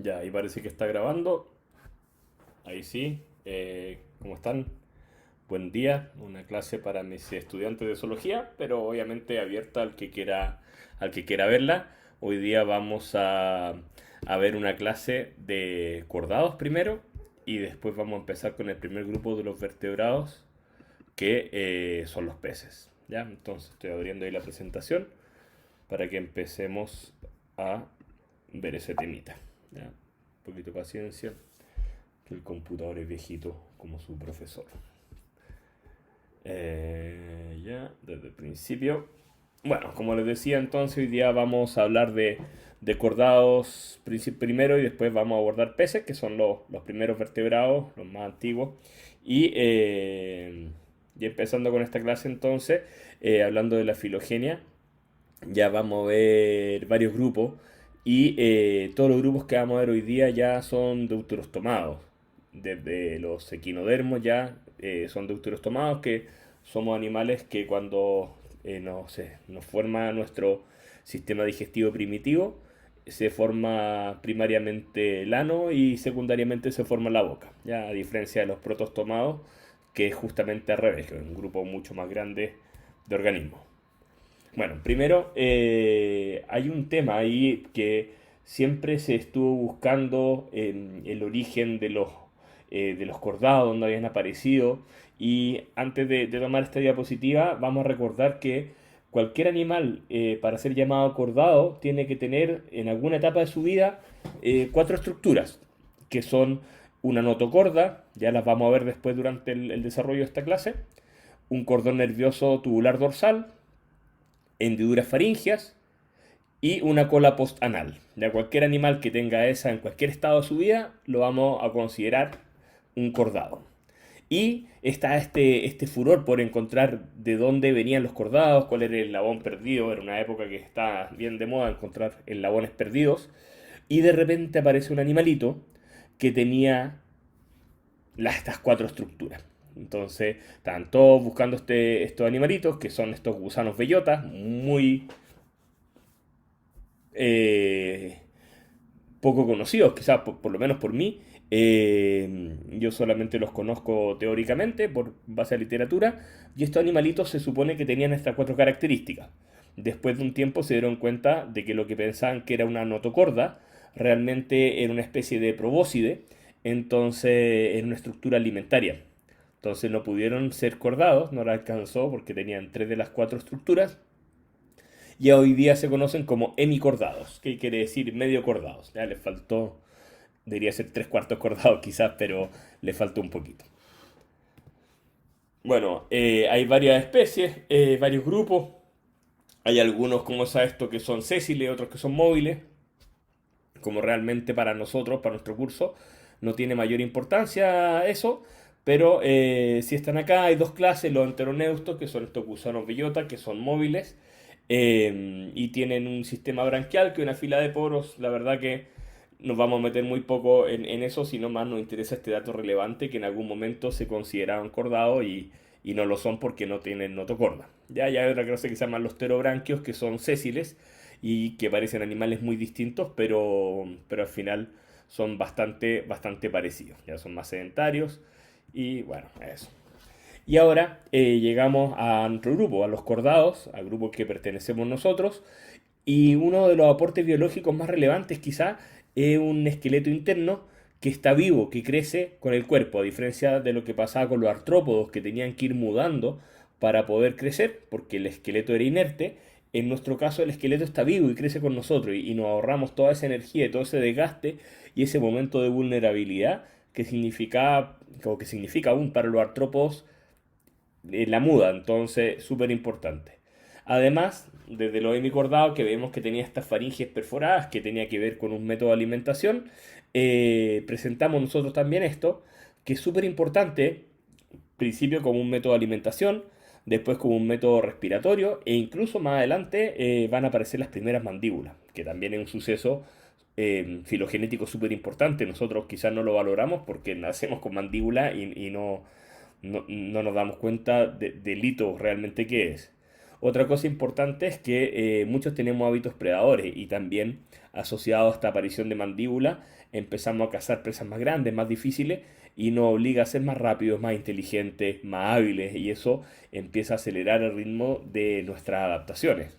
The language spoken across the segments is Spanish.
Ya, ahí parece que está grabando. Ahí sí. ¿Cómo están? Buen día. Una clase para mis estudiantes de zoología, pero obviamente abierta al que quiera verla. Hoy día vamos a ver una clase de cordados primero y después vamos a empezar con el primer grupo de los vertebrados que son los peces. ¿Ya? Entonces estoy abriendo ahí la presentación para que empecemos a ver ese temita. ¿Ya? Un poquito de paciencia, que el computador es viejito como su profesor. Ya, desde el principio. Bueno, como les decía, entonces hoy día vamos a hablar de cordados primero y después vamos a abordar peces, que son los primeros vertebrados, los más antiguos. Y empezando con esta clase entonces, hablando de la filogenia, ya vamos a ver varios grupos y todos los grupos que vamos a ver hoy día ya son deuterostomados. Desde los equinodermos ya son deuterostomados, que somos animales que cuando no sé, nos forma nuestro sistema digestivo primitivo, se forma primariamente el ano y secundariamente se forma la boca. Ya a diferencia de los protostomados, que es justamente al revés, que es un grupo mucho más grande de organismos. Bueno, primero hay un tema ahí que siempre se estuvo buscando el origen de los cordados, donde habían aparecido. Y antes de tomar esta diapositiva, vamos a recordar que cualquier animal para ser llamado cordado tiene que tener en alguna etapa de su vida cuatro estructuras, que son una notocorda, ya las vamos a ver después durante el desarrollo de esta clase, un cordón nervioso tubular dorsal, hendiduras faringias y una cola postanal. De cualquier animal que tenga esa en cualquier estado de su vida, lo vamos a considerar un cordado. Y está este furor por encontrar de dónde venían los cordados, cuál era el eslabón perdido. Era una época que está bien de moda encontrar eslabones perdidos. Y de repente aparece un animalito que tenía estas cuatro estructuras. Entonces, estaban todos buscando estos animalitos, que son estos gusanos bellotas, muy eh, poco conocidos, quizás por lo menos por mí. Yo solamente los conozco teóricamente, por base a literatura, y estos animalitos se supone que tenían estas cuatro características. Después de un tiempo se dieron cuenta de que lo que pensaban que era una notocorda, realmente era una especie de probóscide, entonces era una estructura alimentaria. Entonces no pudieron ser cordados, no la alcanzó porque tenían tres de las cuatro estructuras, y hoy día se conocen como hemicordados, que quiere decir medio cordados. Ya les faltó, debería ser tres cuartos cordados quizás, pero le faltó un poquito. Bueno, hay varias especies, varios grupos. Hay algunos, como sabes, esto que son sésiles, otros que son móviles. Como realmente para nosotros, para nuestro curso, no tiene mayor importancia eso. Pero si están acá, hay dos clases, los enteroneustos, que son estos gusanos bellota, que son móviles, y tienen un sistema branquial, que es una fila de poros. La verdad que nos vamos a meter muy poco en eso, sino más nos interesa este dato relevante, que en algún momento se consideraban cordados y no lo son porque no tienen notocorda. Ya hay otra clase que se llaman los pterobranquios, que son sésiles y que parecen animales muy distintos, pero al final son bastante parecidos. Ya son más sedentarios y bueno, eso. Y ahora llegamos a nuestro grupo, a los cordados, al grupo al que pertenecemos nosotros. Y uno de los aportes biológicos más relevantes quizá es un esqueleto interno que está vivo, que crece con el cuerpo, a diferencia de lo que pasaba con los artrópodos que tenían que ir mudando para poder crecer, porque el esqueleto era inerte. En nuestro caso el esqueleto está vivo y crece con nosotros y nos ahorramos toda esa energía y todo ese desgaste y ese momento de vulnerabilidad que significa, o que significa aún para los artrópodos la muda, entonces súper importante. Además, desde lo hemicordado que vemos que tenía estas faringes perforadas, que tenía que ver con un método de alimentación, presentamos nosotros también esto, que es súper importante, principio como un método de alimentación, después como un método respiratorio, e incluso más adelante van a aparecer las primeras mandíbulas, que también es un suceso filogenético súper importante. Nosotros quizás no lo valoramos porque nacemos con mandíbula y no nos damos cuenta del hito realmente que es. Otra cosa importante es que muchos tenemos hábitos predadores y también asociado a esta aparición de mandíbula empezamos a cazar presas más grandes, más difíciles y nos obliga a ser más rápidos, más inteligentes, más hábiles y eso empieza a acelerar el ritmo de nuestras adaptaciones.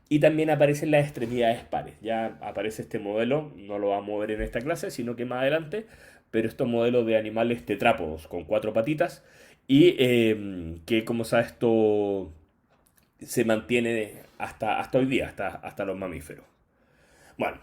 Y también aparecen las extremidades pares. Ya aparece este modelo, no lo vamos a ver en esta clase, sino que más adelante, pero estos modelos de animales tetrápodos con cuatro patitas y que como sabes esto se mantiene hasta hoy día, hasta los mamíferos. Bueno,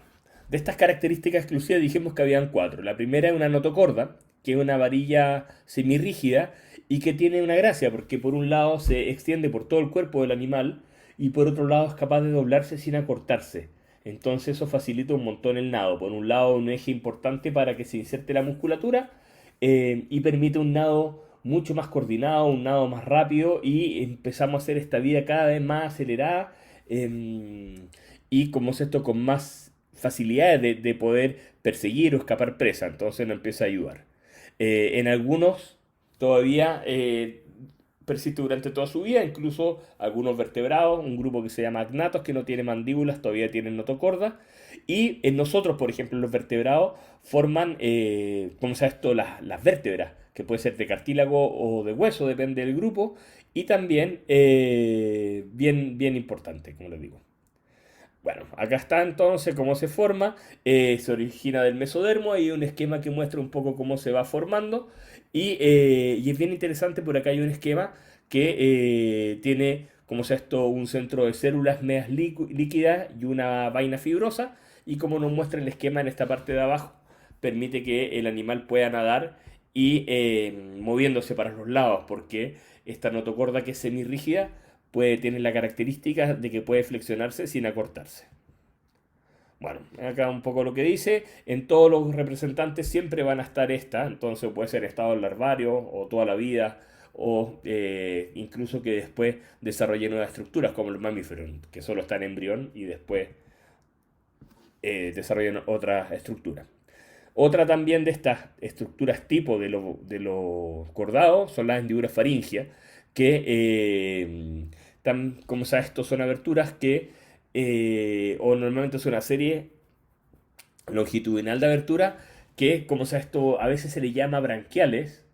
de estas características exclusivas dijimos que habían cuatro. La primera es una notocorda, que es una varilla semirrígida y que tiene una gracia porque por un lado se extiende por todo el cuerpo del animal y por otro lado es capaz de doblarse sin acortarse. Entonces eso facilita un montón el nado. Por un lado un eje importante para que se inserte la musculatura y permite un nado mucho más coordinado, un nado más rápido y empezamos a hacer esta vida cada vez más acelerada y como es esto con más facilidades de poder perseguir o escapar presa, entonces nos empieza a ayudar. En algunos todavía persiste durante toda su vida, incluso algunos vertebrados, un grupo que se llama agnatos que no tiene mandíbulas, todavía tienen notocorda. Y en nosotros, por ejemplo, los vertebrados forman, ¿cómo se llama esto? Las vértebras, que puede ser de cartílago o de hueso, depende del grupo. Y también, bien importante, como les digo. Bueno, acá está entonces cómo se forma, se origina del mesodermo, hay un esquema que muestra un poco cómo se va formando y es bien interesante, por acá hay un esquema que tiene, como sea esto, un centro de células medias líquidas y una vaina fibrosa y como nos muestra el esquema en esta parte de abajo, permite que el animal pueda nadar y moviéndose para los lados, porque esta notocorda que es semirrígida tiene la característica de que puede flexionarse sin acortarse. Bueno, acá un poco lo que dice, en todos los representantes siempre van a estar esta, entonces puede ser estado larvario o toda la vida, o incluso que después desarrolle nuevas estructuras como los mamíferos, que solo están en embrión y después desarrollan otras estructuras. Otra también de estas estructuras tipo de los cordados son las hendiduras faringias, que, como sabes, estos son aberturas que, o normalmente es una serie longitudinal de abertura, que, como sabes, esto a veces se le llama branquiales,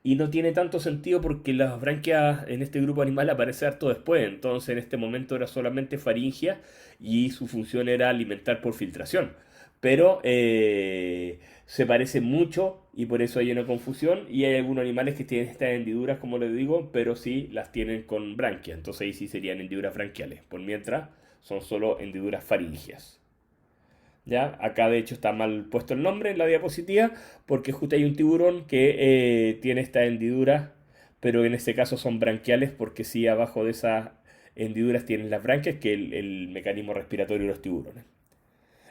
y no tiene tanto sentido porque las branquias en este grupo animal aparece harto después, entonces en este momento era solamente faringia y su función era alimentar por filtración. Pero se parecen mucho y por eso hay una confusión y hay algunos animales que tienen estas hendiduras, como les digo, pero sí las tienen con branquia, entonces ahí sí serían hendiduras branquiales, por mientras son solo hendiduras faringias. ¿Ya? Acá de hecho está mal puesto el nombre en la diapositiva porque justo hay un tiburón que tiene esta hendidura, pero en este caso son branquiales porque sí abajo de esas hendiduras tienen las branquias, que es el mecanismo respiratorio de los tiburones.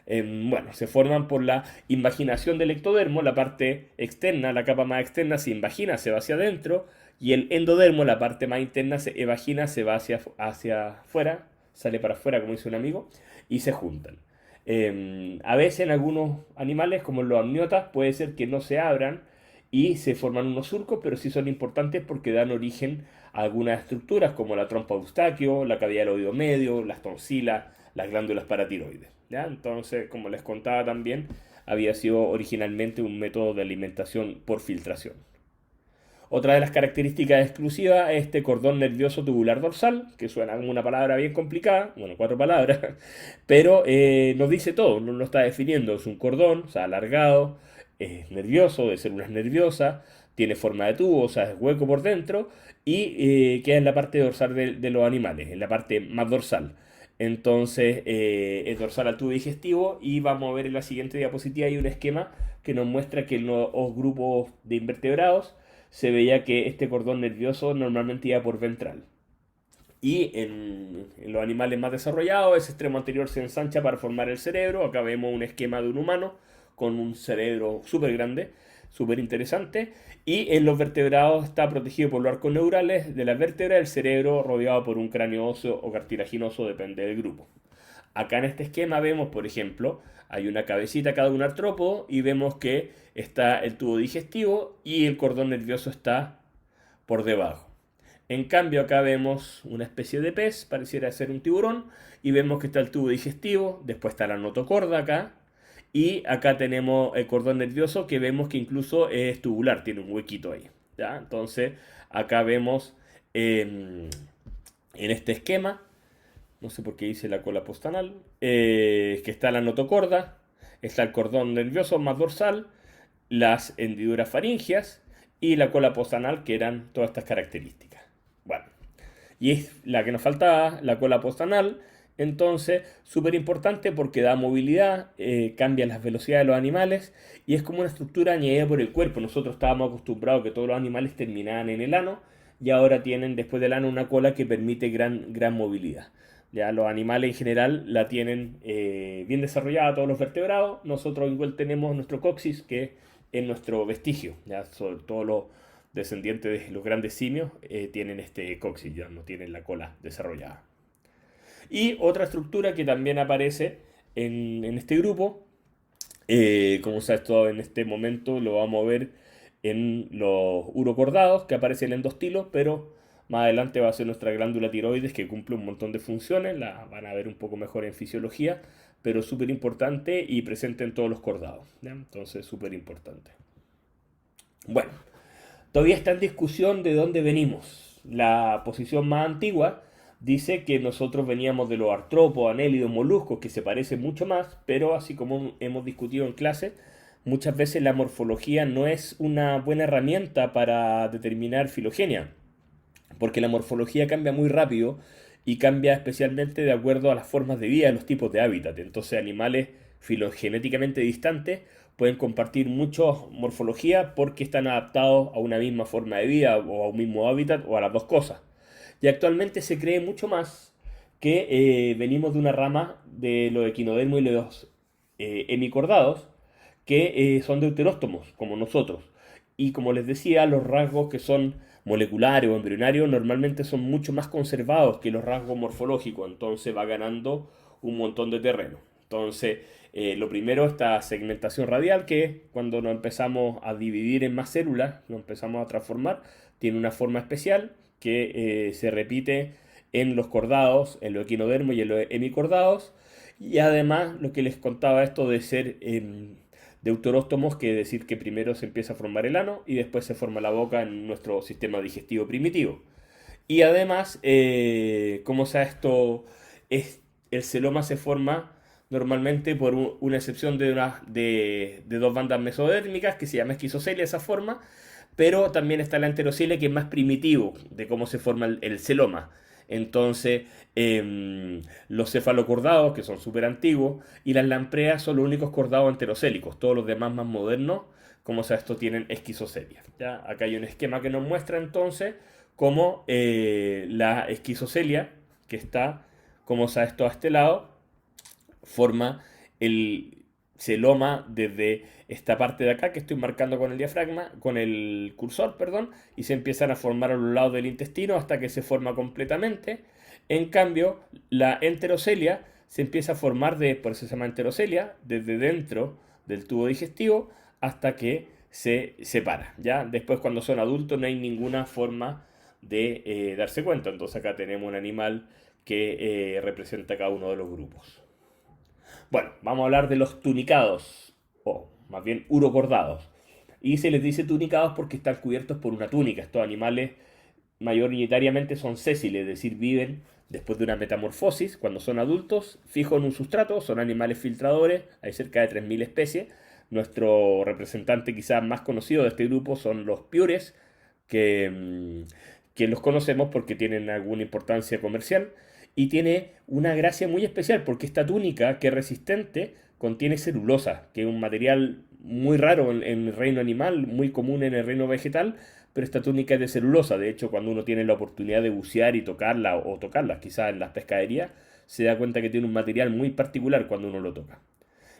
Bueno, se forman por la invaginación del ectodermo, la parte externa, la capa más externa se invagina, se va hacia adentro, y el endodermo, la parte más interna, se evagina, se va hacia afuera, sale para afuera, como dice un amigo, y se juntan. A veces en algunos animales, como los amniotas, puede ser que no se abran y se forman unos surcos, pero sí son importantes porque dan origen a algunas estructuras como la trompa de Eustaquio, la cavidad del oído medio, las tonsilas, las glándulas paratiroides. ¿Ya? Entonces, como les contaba también, había sido originalmente un método de alimentación por filtración. Otra de las características exclusivas es este cordón nervioso tubular dorsal, que suena como una palabra bien complicada, bueno, cuatro palabras, pero nos dice todo, no lo está definiendo. Es un cordón, o sea, alargado, es nervioso, de células nerviosas, tiene forma de tubo, o sea, es hueco por dentro, y queda en la parte dorsal de los animales, en la parte más dorsal. Entonces, es dorsal al tubo digestivo y vamos a ver en la siguiente diapositiva hay un esquema que nos muestra que en los grupos de invertebrados se veía que este cordón nervioso normalmente iba por ventral. Y en los animales más desarrollados, ese extremo anterior se ensancha para formar el cerebro. Acá vemos un esquema de un humano con un cerebro súper grande, súper interesante. Y en los vertebrados está protegido por los arcos neurales de las vértebras, el cerebro rodeado por un cráneo óseo o cartilaginoso, depende del grupo. Acá en este esquema vemos, por ejemplo, hay una cabecita cada un artrópodo y vemos que está el tubo digestivo y el cordón nervioso está por debajo. En cambio, acá vemos una especie de pez, pareciera ser un tiburón, y vemos que está el tubo digestivo, después está la notocorda acá, y acá tenemos el cordón nervioso que vemos que incluso es tubular, tiene un huequito ahí. ¿Ya? Entonces, acá vemos en este esquema, no sé por qué dice la cola postanal, que está la notocorda, está el cordón nervioso más dorsal, las hendiduras faringias y la cola postanal, que eran todas estas características. Bueno, y es la que nos faltaba, la cola postanal. Entonces, súper importante porque da movilidad, cambia las velocidades de los animales y es como una estructura añadida por el cuerpo. Nosotros estábamos acostumbrados a que todos los animales terminaban en el ano y ahora tienen después del ano una cola que permite gran movilidad. Ya los animales en general la tienen bien desarrollada, todos los vertebrados. Nosotros igual tenemos nuestro coxis, que es nuestro vestigio. Ya sobre todos los descendientes de los grandes simios tienen este coxis, ya no tienen la cola desarrollada. Y otra estructura que también aparece en este grupo, como se ha estado en este momento, lo vamos a ver en los urocordados, que aparece el endostilo, pero más adelante va a ser nuestra glándula tiroides, que cumple un montón de funciones, la van a ver un poco mejor en fisiología, pero súper importante y presente en todos los cordados, ¿ya? Entonces, súper importante. Bueno, todavía está en discusión de dónde venimos. La posición más antigua dice que nosotros veníamos de los artrópodos, anélidos, moluscos, que se parecen mucho más, pero así como hemos discutido en clase, muchas veces la morfología no es una buena herramienta para determinar filogenia, porque la morfología cambia muy rápido y cambia especialmente de acuerdo a las formas de vida y los tipos de hábitat. Entonces, animales filogenéticamente distantes pueden compartir mucho morfología porque están adaptados a una misma forma de vida o a un mismo hábitat o a las dos cosas. Y actualmente se cree mucho más que venimos de una rama de los equinodermos y los hemicordados que son deuteróstomos, como nosotros. Y como les decía, los rasgos que son moleculares o embrionarios normalmente son mucho más conservados que los rasgos morfológicos, entonces va ganando un montón de terreno. Entonces, lo primero, esta segmentación radial, que cuando nos empezamos a dividir en más células, nos empezamos a transformar, tiene una forma especial que se repite en los cordados, en los equinodermos y en los hemicordados. Y además, lo que les contaba esto de ser deuteróstomos, que decir que primero se empieza a formar el ano y después se forma la boca en nuestro sistema digestivo primitivo. Y además, como sea esto, el celoma se forma normalmente por una excepción de dos bandas mesodérmicas que se llama esquizocelia, esa forma, pero también está la enterocelia, que es más primitivo de cómo se forma el celoma. Entonces, los cefalocordados, que son súper antiguos, y las lampreas son los únicos cordados enterocélicos. Todos los demás más modernos, como sea esto, tienen esquizocelia. ¿Ya? Acá hay un esquema que nos muestra entonces cómo la esquizocelia, que está, como sea esto, a este lado, forma el celoma desde esta parte de acá que estoy marcando con el diafragma, con el cursor, perdón, y se empiezan a formar a los lados del intestino hasta que se forma completamente. En cambio, la enterocelia se empieza a formar, por eso se llama enterocelia, desde dentro del tubo digestivo hasta que se separa. ¿Ya? Después, cuando son adultos, no hay ninguna forma de darse cuenta. Entonces acá tenemos un animal que representa cada uno de los grupos. Bueno, vamos a hablar de los tunicados, o más bien urocordados. Y se les dice tunicados porque están cubiertos por una túnica. Estos animales mayoritariamente son sésiles, es decir, viven después de una metamorfosis. Cuando son adultos, fijos en un sustrato, son animales filtradores, hay cerca de 3.000 especies. Nuestro representante quizás más conocido de este grupo son los piures, que los conocemos porque tienen alguna importancia comercial. Y tiene una gracia muy especial porque esta túnica, que es resistente, contiene celulosa, que es un material muy raro en el reino animal, muy común en el reino vegetal, pero esta túnica es de celulosa. De hecho, cuando uno tiene la oportunidad de bucear y tocarla, o tocarla quizás en las pescaderías, se da cuenta que tiene un material muy particular cuando uno lo toca.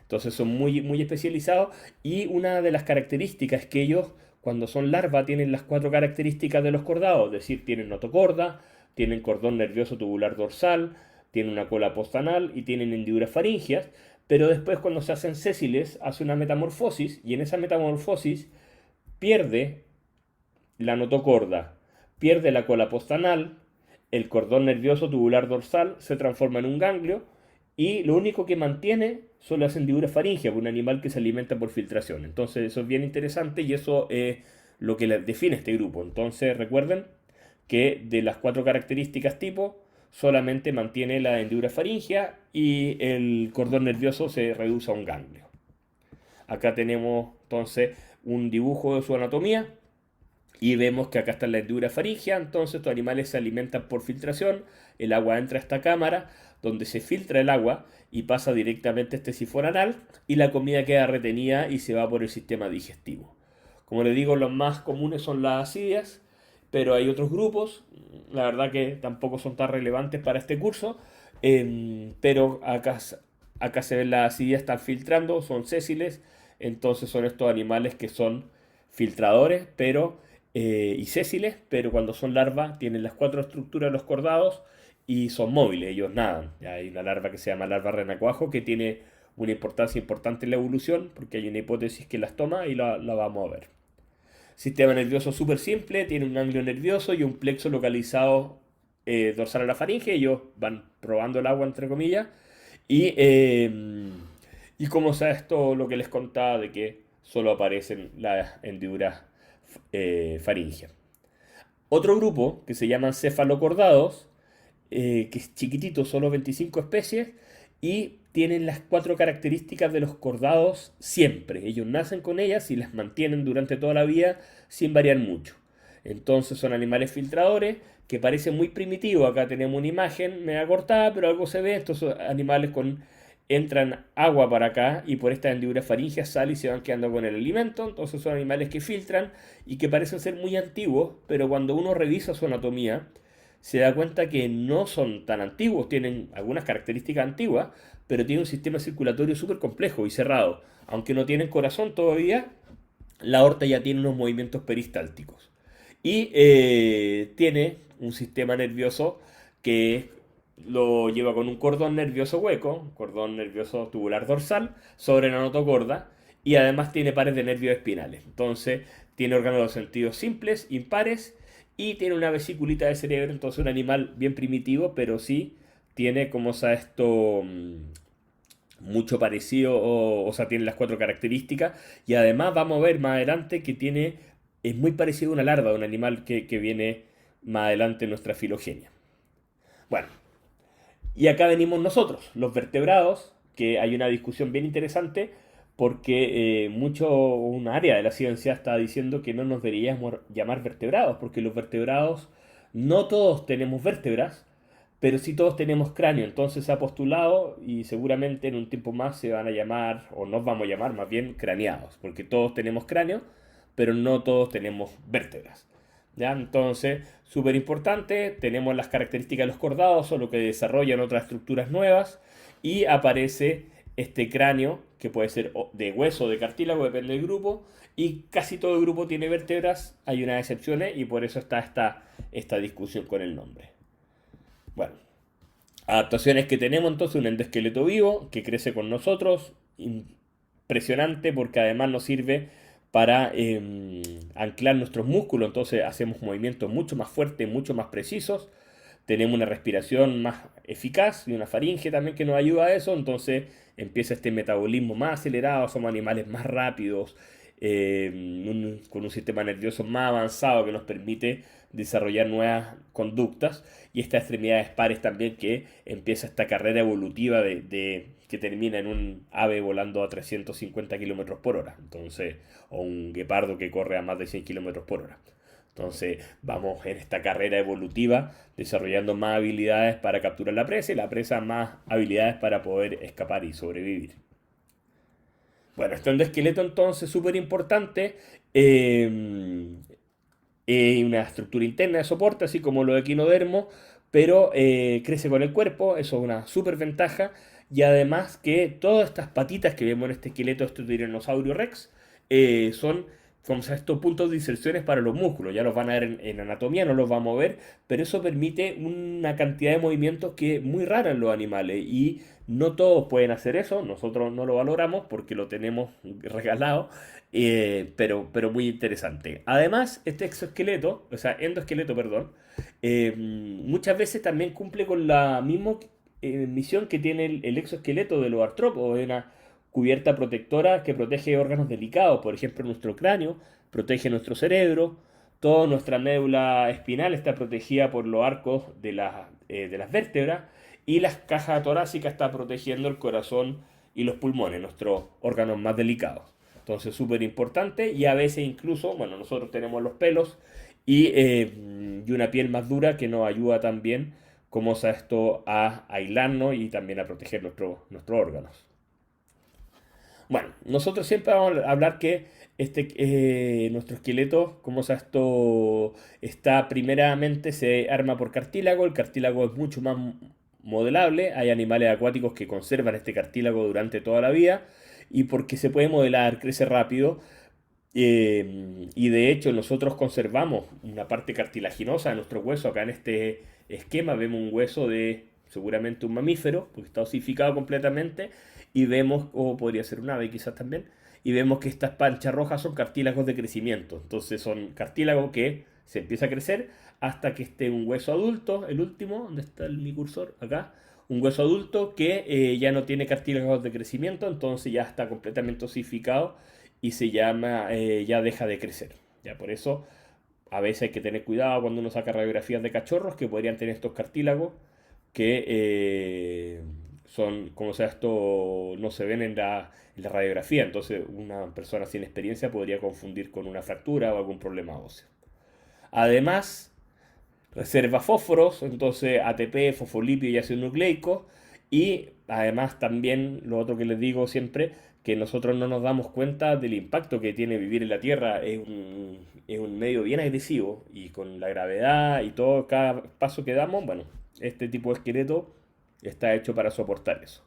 Entonces son muy especializados y una de las características es que ellos, cuando son larvas, tienen las cuatro características de los cordados, es decir, tienen notocorda, tienen cordón nervioso tubular dorsal, tienen una cola postanal y tienen hendiduras faringias, pero después cuando se hacen sésiles hace una metamorfosis y en esa metamorfosis pierde la notocorda, pierde la cola postanal, el cordón nervioso tubular dorsal se transforma en un ganglio y lo único que mantiene son las hendiduras faríngeas, un animal que se alimenta por filtración. Entonces eso es bien interesante y eso es lo que define este grupo. Entonces recuerden que de las cuatro características tipo, solamente mantiene la hendidura faríngea y el cordón nervioso se reduce a un ganglio. Acá tenemos entonces un dibujo de su anatomía y vemos que acá está la hendidura faríngea, entonces estos animales se alimentan por filtración, el agua entra a esta cámara donde se filtra el agua y pasa directamente a este sifón anal y la comida queda retenida y se va por el sistema digestivo. Como les digo, los más comunes son las ascidias, pero hay otros grupos, la verdad que tampoco son tan relevantes para este curso, pero acá se ven las ascidias, están filtrando, son sésiles, entonces son estos animales que son filtradores, y sésiles, pero cuando son larvas tienen las cuatro estructuras de los cordados y son móviles, ellos nadan. Ya hay una larva que se llama larva renacuajo que tiene una importancia importante en la evolución porque hay una hipótesis que las toma y la vamos a ver. Sistema nervioso súper simple, tiene un ganglio nervioso y un plexo localizado dorsal a la faringe. Ellos van probando el agua, entre comillas. Y como sea esto, lo que les contaba de que solo aparecen las hendiduras faringeas. Otro grupo que se llaman cefalocordados, que es chiquitito, solo 25 especies, y tienen las cuatro características de los cordados siempre. Ellos nacen con ellas y las mantienen durante toda la vida sin variar mucho. Entonces son animales filtradores que parecen muy primitivos. Acá tenemos una imagen media cortada, pero algo se ve. Estos son animales entran agua para acá y por estas hendiduras faríngeas sale y se van quedando con el alimento. Entonces son animales que filtran y que parecen ser muy antiguos, pero cuando uno revisa su anatomía, se da cuenta que no son tan antiguos, tienen algunas características antiguas, pero tienen un sistema circulatorio súper complejo y cerrado. Aunque no tienen corazón todavía, la aorta ya tiene unos movimientos peristálticos. Y tiene un sistema nervioso que lo lleva con un cordón nervioso hueco, cordón nervioso tubular dorsal, sobre la notocorda, y además tiene pares de nervios espinales. Entonces, tiene órganos de los sentidos simples, impares, y tiene una vesiculita de cerebro, entonces un animal bien primitivo, pero sí tiene, como sea esto, mucho parecido, o sea, tiene las cuatro características, y además vamos a ver más adelante que es muy parecido a una larva de un animal que viene más adelante en nuestra filogenia. Bueno, y acá venimos nosotros, los vertebrados, que hay una discusión bien interesante porque un área de la ciencia está diciendo que no nos deberíamos llamar vertebrados, porque los vertebrados no todos tenemos vértebras, pero sí todos tenemos cráneo. Entonces se ha postulado y seguramente en un tiempo más se van a llamar, o nos vamos a llamar más bien craneados, porque todos tenemos cráneo, pero no todos tenemos vértebras. ¿Ya? Entonces, súper importante, tenemos las características de los cordados, solo que desarrollan otras estructuras nuevas, y aparece este cráneo, que puede ser de hueso o de cartílago, depende del grupo, y casi todo el grupo tiene vértebras, hay unas excepciones, y por eso está esta discusión con el nombre. Bueno, adaptaciones que tenemos entonces, un endoesqueleto vivo, que crece con nosotros, impresionante porque además nos sirve para anclar nuestros músculos, entonces hacemos movimientos mucho más fuertes, mucho más precisos, tenemos una respiración más eficaz y una faringe también que nos ayuda a eso, entonces empieza este metabolismo más acelerado, somos animales más rápidos, con un sistema nervioso más avanzado que nos permite desarrollar nuevas conductas y estas extremidades pares también que empieza esta carrera evolutiva que termina en un ave volando a 350 kilómetros por hora, entonces, o un guepardo que corre a más de 100 kilómetros por hora. Entonces vamos en esta carrera evolutiva desarrollando más habilidades para capturar la presa y la presa más habilidades para poder escapar y sobrevivir. Bueno, este endoesqueleto entonces súper importante, una estructura interna de soporte, así como lo de equinodermo, pero crece con el cuerpo, eso es una súper ventaja, y además que todas estas patitas que vemos en este esqueleto, este tiranosaurio rex, son como sea, estos puntos de inserciones para los músculos. Ya los van a ver en anatomía, no los vamos a ver, pero eso permite una cantidad de movimientos que es muy rara en los animales y no todos pueden hacer eso. Nosotros no lo valoramos porque lo tenemos regalado, pero muy interesante. Además, este exoesqueleto, o sea, endoesqueleto, perdón, muchas veces también cumple con la misma misión que tiene el exoesqueleto de los artrópodos, es una cubierta protectora que protege órganos delicados, por ejemplo nuestro cráneo, protege nuestro cerebro, toda nuestra médula espinal está protegida por los arcos de las vértebras y la caja torácica está protegiendo el corazón y los pulmones, nuestros órganos más delicados. Entonces, súper importante y a veces incluso, bueno, nosotros tenemos los pelos y una piel más dura que nos ayuda también, como sea esto, a aislarnos y también a proteger nuestros órganos. Bueno, nosotros siempre vamos a hablar que nuestro esqueleto, como sea esto, está primeramente, se arma por cartílago. El cartílago es mucho más modelable. Hay animales acuáticos que conservan este cartílago durante toda la vida y porque se puede modelar, crece rápido. Y de hecho nosotros conservamos una parte cartilaginosa de nuestro hueso. Acá en este esquema vemos un hueso de seguramente un mamífero, porque está osificado completamente, y vemos, o podría ser un ave quizás también, y vemos que estas panchas rojas son cartílagos de crecimiento. Entonces son cartílagos que se empieza a crecer hasta que esté un hueso adulto, el último, ¿dónde está mi cursor? Acá. Un hueso adulto que ya no tiene cartílagos de crecimiento, entonces ya está completamente osificado y se llama, ya deja de crecer. Ya por eso a veces hay que tener cuidado cuando uno saca radiografías de cachorros que podrían tener estos cartílagos que son, como sea, esto no se ven en la radiografía. Entonces una persona sin experiencia podría confundir con una fractura o algún problema óseo. Además, reserva fósforos, entonces ATP, fosfolípido y ácido nucleico. Y además también, lo otro que les digo siempre, que nosotros no nos damos cuenta del impacto que tiene vivir en la Tierra. Es un medio bien agresivo y con la gravedad y todo, cada paso que damos, bueno, este tipo de esqueleto está hecho para soportar eso.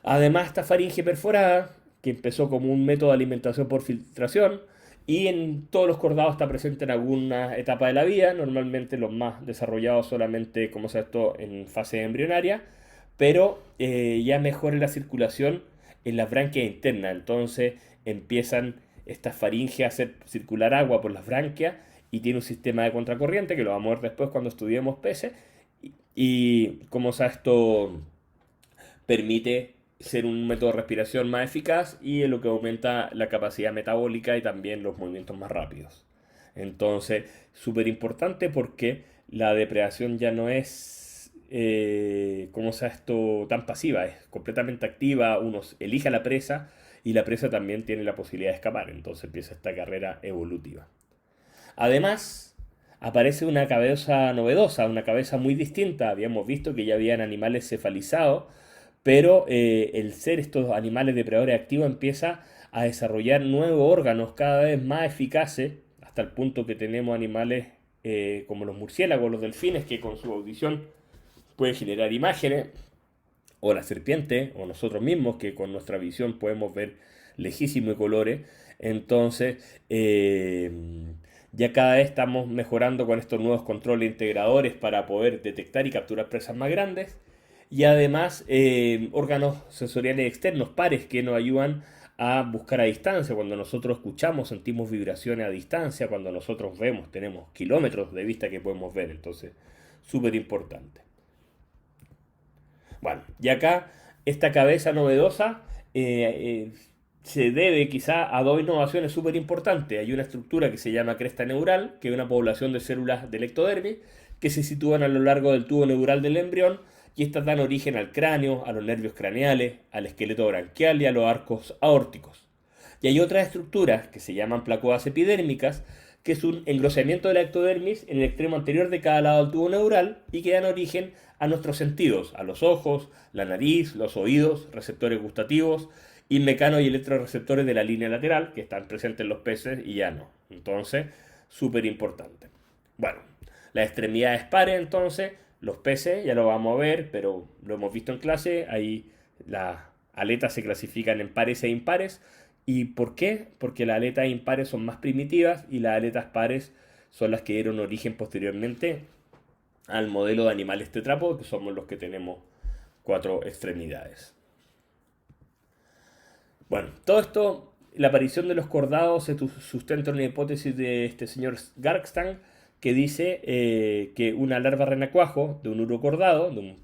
Además, esta faringe perforada, que empezó como un método de alimentación por filtración, y en todos los cordados está presente en alguna etapa de la vida, normalmente los más desarrollados solamente, como se esto, en fase embrionaria, pero ya mejora la circulación en las branquias internas, entonces empiezan estas faringes a hacer circular agua por las branquias y tiene un sistema de contracorriente que lo vamos a ver después cuando estudiemos peces y como esto permite ser un método de respiración más eficaz y es lo que aumenta la capacidad metabólica y también los movimientos más rápidos. Entonces, súper importante porque la depredación ya no es, como sea esto, tan pasiva, es completamente activa, uno elige a la presa y la presa también tiene la posibilidad de escapar, entonces empieza esta carrera evolutiva. Además, aparece una cabeza novedosa, una cabeza muy distinta. Habíamos visto que ya habían animales cefalizados, pero el ser estos animales depredadores activos empieza a desarrollar nuevos órganos cada vez más eficaces, hasta el punto que tenemos animales como los murciélagos, los delfines, que con su audición pueden generar imágenes, o la serpiente, o nosotros mismos, que con nuestra visión podemos ver lejísimos colores. Entonces, ya cada vez estamos mejorando con estos nuevos controles integradores para poder detectar y capturar presas más grandes. Y además, órganos sensoriales externos, pares, que nos ayudan a buscar a distancia. Cuando nosotros escuchamos, sentimos vibraciones a distancia. Cuando nosotros vemos, tenemos kilómetros de vista que podemos ver. Entonces, súper importante. Bueno, y acá esta cabeza novedosa se debe quizá a dos innovaciones súper importantes. Hay una estructura que se llama cresta neural, que es una población de células del ectodermis que se sitúan a lo largo del tubo neural del embrión y estas dan origen al cráneo, a los nervios craneales, al esqueleto branquial y a los arcos aórticos. Y hay otras estructuras que se llaman placoas epidérmicas, que es un engrosamiento de la ectodermis en el extremo anterior de cada lado del tubo neural y que dan origen a nuestros sentidos, a los ojos, la nariz, los oídos, receptores gustativos y mecano y electroreceptores de la línea lateral, que están presentes en los peces y ya no. Entonces, súper importante. Bueno, las extremidades pares, entonces, los peces, ya lo vamos a ver, pero lo hemos visto en clase, ahí las aletas se clasifican en pares e impares, ¿Y por qué? Porque las aletas impares son más primitivas y las aletas pares son las que dieron origen posteriormente al modelo de animales tetrápodos, que somos los que tenemos cuatro extremidades. Bueno, todo esto, la aparición de los cordados se sustenta en una hipótesis de este señor Gargstan, que dice que una larva renacuajo de un urocordado, de un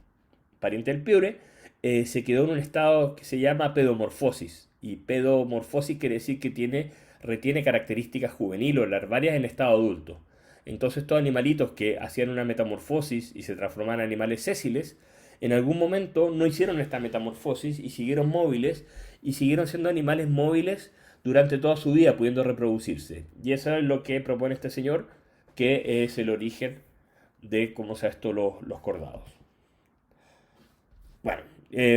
pariente del piure, se quedó en un estado que se llama pedomorfosis. Y pedomorfosis quiere decir que retiene características juveniles o larvarias en estado adulto. Entonces estos animalitos que hacían una metamorfosis y se transformaban en animales sésiles, en algún momento no hicieron esta metamorfosis y siguieron móviles y siguieron siendo animales móviles durante toda su vida, pudiendo reproducirse. Y eso es lo que propone este señor, que es el origen de cómo se esto los cordados. Bueno,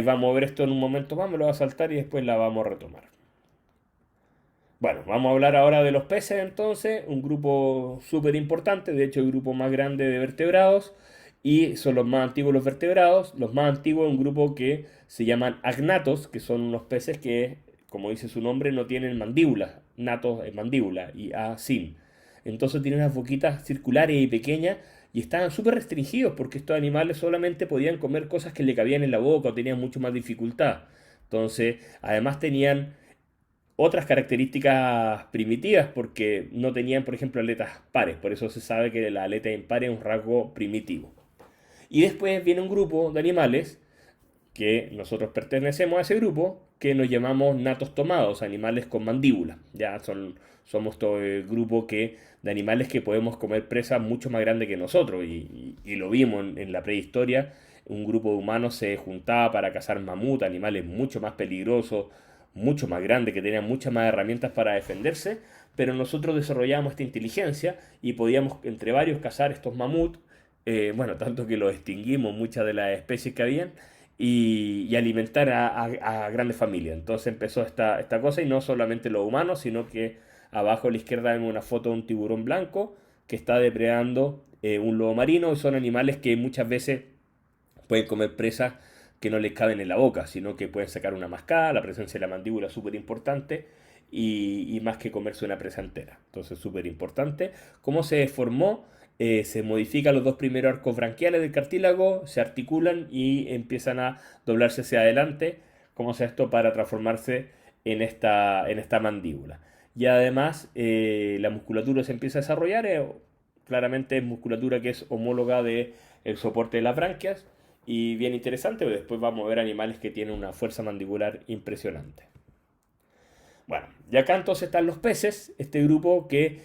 vamos a ver esto en un momento más, me lo voy a saltar y después la vamos a retomar. Bueno, vamos a hablar ahora de los peces entonces, un grupo súper importante, de hecho el grupo más grande de vertebrados y son los más antiguos los vertebrados. Los más antiguos es un grupo que se llaman agnatos, que son unos peces que, como dice su nombre, no tienen mandíbula, natos es mandíbula y a sin. Entonces tienen unas boquitas circulares y pequeñas y estaban súper restringidos porque estos animales solamente podían comer cosas que le cabían en la boca o tenían mucho más dificultad. Entonces, además tenían otras características primitivas porque no tenían, por ejemplo, aletas pares. Por eso se sabe que la aleta impar es un rasgo primitivo. Y después viene un grupo de animales que nosotros pertenecemos a ese grupo que nos llamamos natos tomados, animales con mandíbula. Somos todo el grupo de animales que podemos comer presas mucho más grandes que nosotros. Y lo vimos en la prehistoria. Un grupo de humanos se juntaba para cazar mamut, animales mucho más peligrosos, mucho más grandes, que tenían muchas más herramientas para defenderse, pero nosotros desarrollamos esta inteligencia y podíamos entre varios cazar estos mamuts, bueno, tanto que los extinguimos muchas de las especies que habían, y alimentar a grandes familias. Entonces empezó esta cosa, y no solamente los humanos, sino que abajo a la izquierda vemos una foto de un tiburón blanco que está depredando un lobo marino, y son animales que muchas veces pueden comer presas que no les caben en la boca, sino que pueden sacar una mascada, la presencia de la mandíbula es súper importante, y más que comerse una presa entera. Entonces, súper importante. ¿Cómo se formó? Se modifican los dos primeros arcos branquiales del cartílago, se articulan y empiezan a doblarse hacia adelante, como es esto, para transformarse en esta mandíbula. Y además, la musculatura se empieza a desarrollar, claramente es musculatura que es homóloga del soporte de las branquias, y bien interesante, pero después vamos a ver animales que tienen una fuerza mandibular impresionante. Bueno, y acá entonces están los peces, este grupo que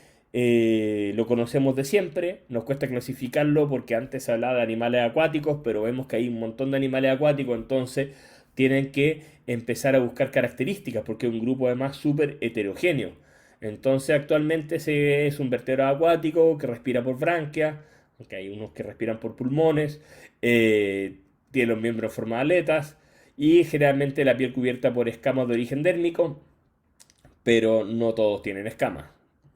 lo conocemos de siempre, nos cuesta clasificarlo porque antes se hablaba de animales acuáticos, pero vemos que hay un montón de animales acuáticos, entonces tienen que empezar a buscar características porque es un grupo además súper heterogéneo. Entonces actualmente es un vertebrado acuático que respira por branquias, aunque hay unos que respiran por pulmones, tiene los miembros en forma de aletas y generalmente la piel cubierta por escamas de origen dérmico, pero no todos tienen escamas.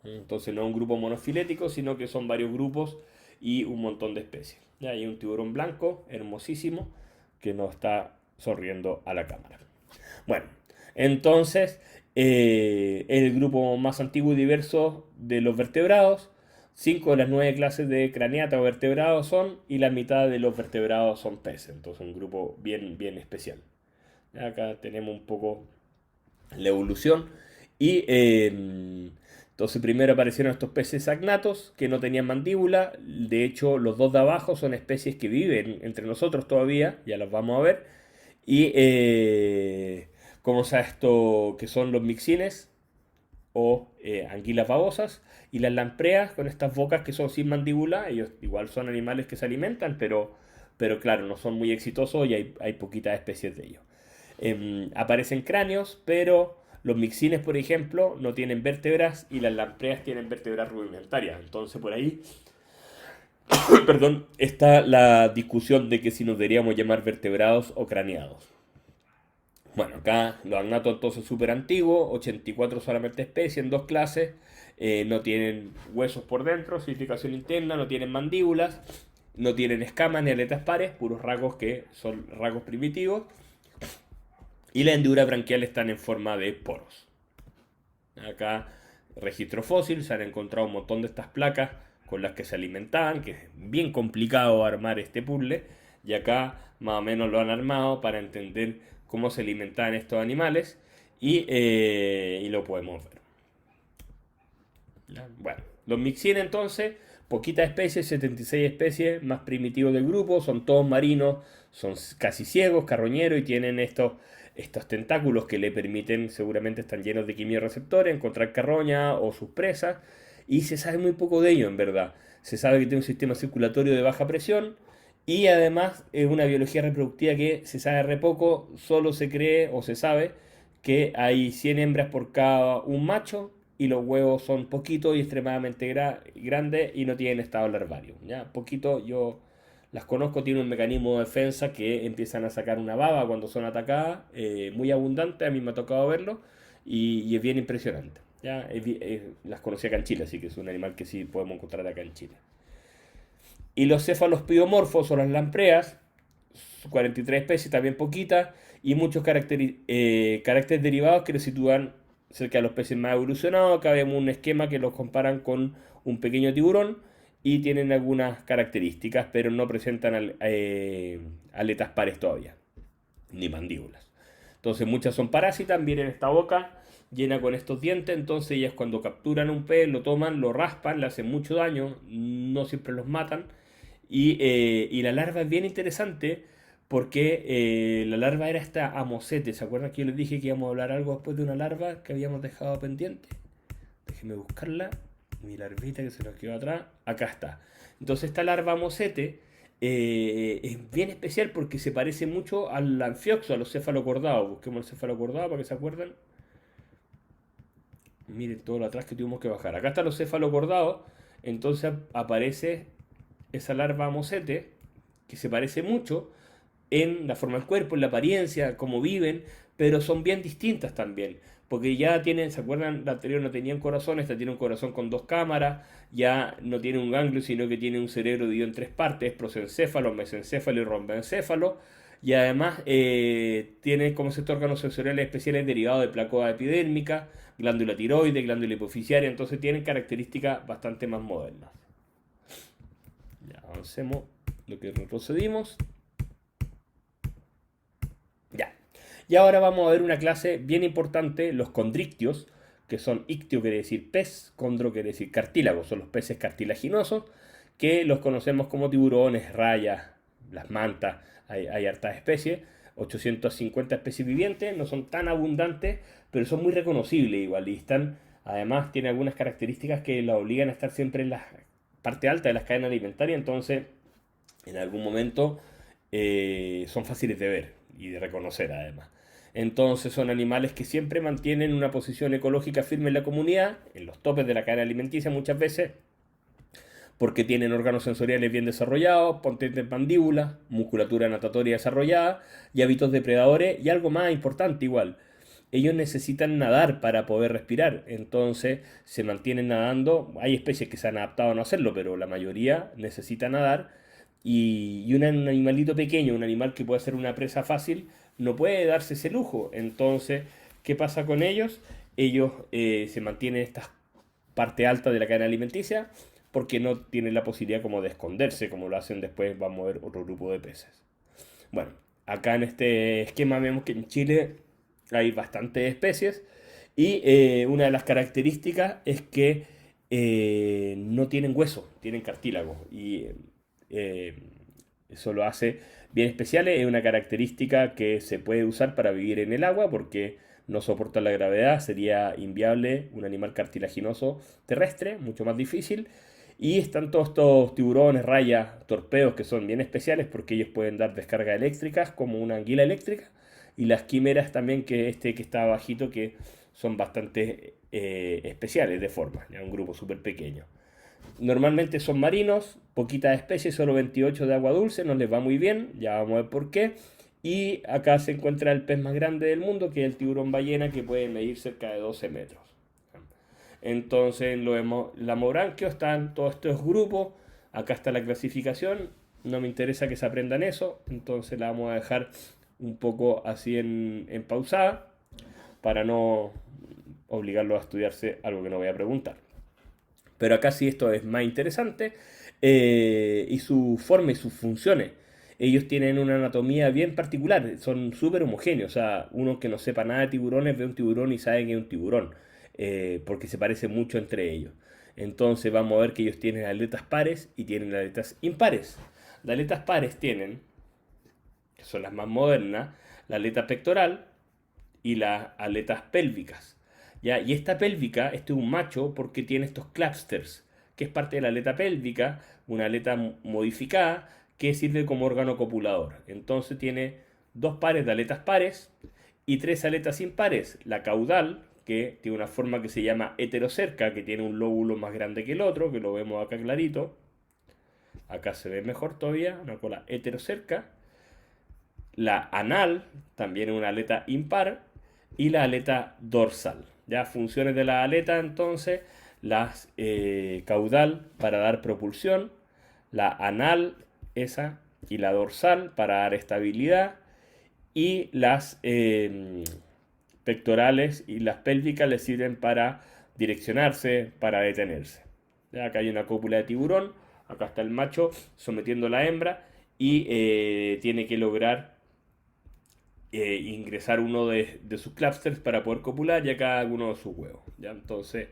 Entonces no es un grupo monofilético, sino que son varios grupos y un montón de especies. Ya hay un tiburón blanco, hermosísimo, que nos está sonriendo a la cámara. Bueno, entonces el grupo más antiguo y diverso de los vertebrados. 5 de las 9 clases de craniata o vertebrados son, y la mitad de los vertebrados son peces. Entonces un grupo bien, bien especial. Acá tenemos un poco la evolución. Y entonces primero aparecieron estos peces agnatos que no tenían mandíbula. De hecho, los dos de abajo son especies que viven entre nosotros todavía, ya los vamos a ver. Y como sea esto, que son los mixines o anguilas babosas, y las lampreas con estas bocas que son sin mandíbula. Ellos igual son animales que se alimentan, pero claro, no son muy exitosos y hay poquitas especies de ellos. Aparecen cráneos, pero los mixines, por ejemplo, no tienen vértebras y las lampreas tienen vértebras rudimentarias. Entonces por ahí, perdón, está la discusión de que si nos deberíamos llamar vertebrados o craneados. Bueno, acá los agnatos entonces súper antiguos, 84 solamente especies en dos clases, no tienen huesos por dentro, significación interna, no tienen mandíbulas, no tienen escamas ni aletas pares, puros rasgos que son rasgos primitivos, y las hendiduras branquiales están en forma de poros. Acá, registro fósil, se han encontrado un montón de estas placas con las que se alimentaban, que es bien complicado armar este puzzle, y acá más o menos lo han armado para entender cómo se alimentaban estos animales, y lo podemos ver. ¿Ya? Bueno, los Mixin entonces, poquitas especies, 76 especies, más primitivos del grupo, son todos marinos, son casi ciegos, carroñeros y tienen estos tentáculos que le permiten, seguramente están llenos de quimiorreceptores, encontrar carroña o sus presas, y se sabe muy poco de ello en verdad. Se sabe que tiene un sistema circulatorio de baja presión y además es una biología reproductiva que se sabe re poco, solo se cree o se sabe que hay 100 hembras por cada un macho y los huevos son poquitos y extremadamente grandes y no tienen estado larvario. ¿Ya? Poquito yo las conozco, tienen un mecanismo de defensa que empiezan a sacar una baba cuando son atacadas, muy abundante, a mí me ha tocado verlo y es bien impresionante. ¿Ya? Las conocí acá en Chile, así que es un animal que sí podemos encontrar acá en Chile. Y los cefalospidomorfos o las lampreas, 43 especies, también poquitas, y muchos caracteres derivados que los sitúan cerca de los peces más evolucionados. Acá vemos un esquema que los comparan con un pequeño tiburón y tienen algunas características, pero no presentan aletas pares todavía, ni mandíbulas. Entonces muchas son parásitas, miren esta boca llena con estos dientes, entonces ellas cuando capturan un pez, lo toman, lo raspan, le hacen mucho daño, no siempre los matan, y la larva es bien interesante porque la larva era esta amosete. ¿Se acuerdan que yo les dije que íbamos a hablar algo después de una larva que habíamos dejado pendiente? Déjenme buscarla. Mi larvita que se nos quedó atrás. Acá está. Entonces esta larva amosete es bien especial porque se parece mucho al anfioxo, a los cefalocordados. Busquemos el cefalocordado para que se acuerden. Miren todo lo atrás que tuvimos que bajar. Acá están los cefalocordados. Entonces aparece esa larva amosete que se parece mucho en la forma del cuerpo, en la apariencia, cómo viven, pero son bien distintas también. Porque ya tienen, ¿se acuerdan? La anterior no tenía un corazón, esta tiene un corazón con dos cámaras, ya no tiene un ganglio, sino que tiene un cerebro dividido en tres partes, prosencéfalo, mesencéfalo y rombencéfalo. Y además tiene como estos órganos sensoriales especiales derivados de placoa epidérmica, glándula tiroides, glándula hipoficiaria, entonces tienen características bastante más modernas. Ya avancemos lo que retrocedimos. Ya. Y ahora vamos a ver una clase bien importante, los condrictios, que son ictio quiere decir pez, condro quiere decir cartílago, son los peces cartilaginosos, que los conocemos como tiburones, rayas, las mantas, hay hartas especies, 850 especies vivientes, no son tan abundantes, pero son muy reconocibles igual, y están, además tienen algunas características que la obligan a estar siempre en la parte alta de las cadenas alimentarias, entonces en algún momento son fáciles de ver y de reconocer además. Entonces son animales que siempre mantienen una posición ecológica firme en la comunidad, en los topes de la cadena alimenticia muchas veces, porque tienen órganos sensoriales bien desarrollados, potentes mandíbulas, musculatura natatoria desarrollada y hábitos depredadores, y algo más importante igual, ellos necesitan nadar para poder respirar, entonces se mantienen nadando. Hay especies que se han adaptado a no hacerlo, pero la mayoría necesita nadar, y un animalito pequeño, un animal que puede ser una presa fácil, no puede darse ese lujo. Entonces, ¿qué pasa con ellos? Ellos se mantienen en esta parte alta de la cadena alimenticia porque no tienen la posibilidad como de esconderse, como lo hacen después, vamos a ver otro grupo de peces. Bueno, acá en este esquema vemos que en Chile hay bastantes especies y una de las características es que no tienen hueso, tienen cartílago y eh, eso lo hace bien especiales. Es una característica que se puede usar para vivir en el agua porque no soporta la gravedad, sería inviable un animal cartilaginoso terrestre, mucho más difícil. Y están todos estos tiburones, rayas, torpedos que son bien especiales porque ellos pueden dar descargas eléctricas como una anguila eléctrica. Y las quimeras también, que que está abajito, que son bastante especiales de forma, ya un grupo súper pequeño. Normalmente son marinos, poquitas especies, solo 28 de agua dulce, no les va muy bien, ya vamos a ver por qué. Y acá se encuentra el pez más grande del mundo, que es el tiburón ballena, que puede medir cerca de 12 metros. Entonces, Lamobranquio están todos estos grupos, acá está la clasificación, no me interesa que se aprendan eso, entonces la vamos a dejar un poco así en pausada, para no obligarlos a estudiarse algo que no voy a preguntar. Pero acá sí esto es más interesante, y su forma y sus funciones. Ellos tienen una anatomía bien particular, son súper homogéneos. O sea, uno que no sepa nada de tiburones ve un tiburón y sabe que es un tiburón, porque se parece mucho entre ellos. Entonces vamos a ver que ellos tienen aletas pares y tienen aletas impares. Las aletas pares tienen, que son las más modernas, la aleta pectoral y las aletas pélvicas. ¿Ya? Y esta pélvica, este es un macho porque tiene estos clapsters, que es parte de la aleta pélvica, una aleta modificada que sirve como órgano copulador. Entonces tiene dos pares de aletas pares y tres aletas impares. La caudal, que tiene una forma que se llama heterocerca, que tiene un lóbulo más grande que el otro, que lo vemos acá clarito. Acá se ve mejor todavía, una cola heterocerca. La anal, también es una aleta impar, y la aleta dorsal. Ya funciones de la aleta entonces, las caudal para dar propulsión, la anal esa y la dorsal para dar estabilidad, y las pectorales y las pélvicas le sirven para direccionarse, para detenerse. Ya, acá hay una cópula de tiburón, acá está el macho sometiendo a la hembra y tiene que lograr ingresar uno de sus clapsters para poder copular y acá uno de sus huevos. ¿Ya? Entonces,